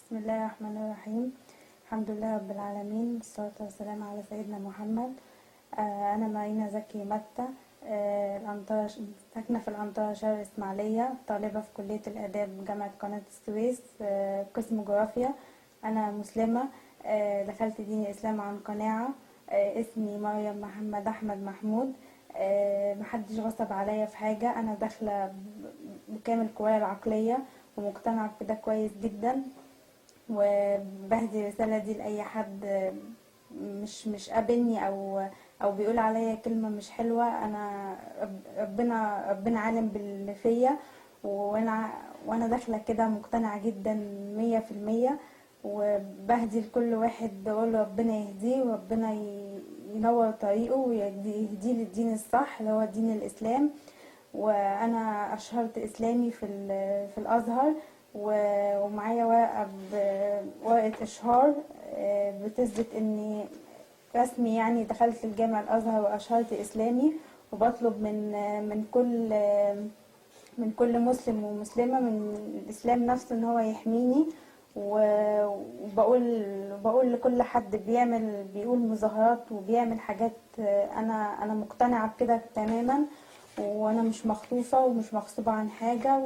بسم الله الرحمن الرحيم. الحمد لله رب العالمين، الصلاة والسلام على سيدنا محمد. أنا مارينا زكي متى، ساكنة في الأنطرة شرق إسماعيلية، طالبة في كلية الآداب جامعة قناة السويس، قسم جغرافيا. أنا مسلمة، دخلت دين الإسلام عن قناعة. اسمي مريم محمد أحمد محمود. محدش غصب عليا في حاجة، أنا داخلة بكامل قوايا العقلية ومقتنعة بده كويس جدا، وبهدي الرسالة دي لأي حد مش قابلني أو بيقول عليا كلمة مش حلوة. أنا ربنا عالم باللي فيا، وأنا داخلة كده مقتنعة جدا 100%، وبهدي لكل واحد بقول ربنا يهديه وربنا ينور طريقه ويهديه للدين الصح اللي هو دين الإسلام. وانا اشهرت اسلامي في الازهر، ومعايا ورقه اشهار بتثبت اني رسمي يعني دخلت الجامع الازهر واشهرت اسلامي. وبطلب من كل مسلم ومسلمه من الاسلام نفسه ان هو يحميني. وبقول لكل حد بيقول مظاهرات وبيعمل حاجات، انا مقتنعه بكده تماما، وانا مش مخطوفه ومش مغصوبه عن حاجه،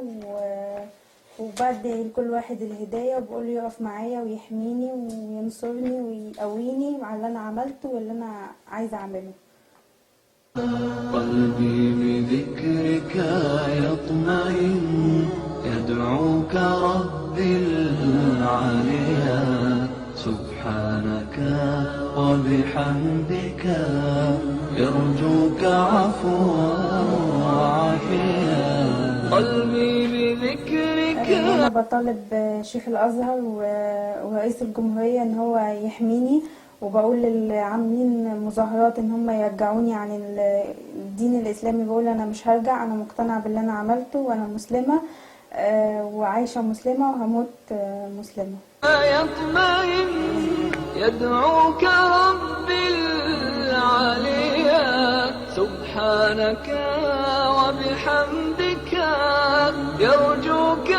وبدعي لكل واحد الهدايه وبقول له يقف معايا ويحميني وينصرني ويقويني على اللي انا عملته واللي انا عايزه اعمله. قلبي بذكرك يطمئن، يدعوك ربي العليا، سبحانك وبحمدك يرجوك عفوا وعافيا. قلبي بذكرك. انا بطالب شيخ الازهر ورئيس الجمهوريه ان هو يحميني، وبقول للعاملين مظاهرات ان هم يرجعوني عن الدين الاسلامي. بقول انا مش هرجع، انا مقتنعه باللي انا عملته، وانا مسلمه وعايشه مسلمه وهموت مسلمه. يطمئن يدعوك ربي العليا، سبحانك وبحمدك يرجوك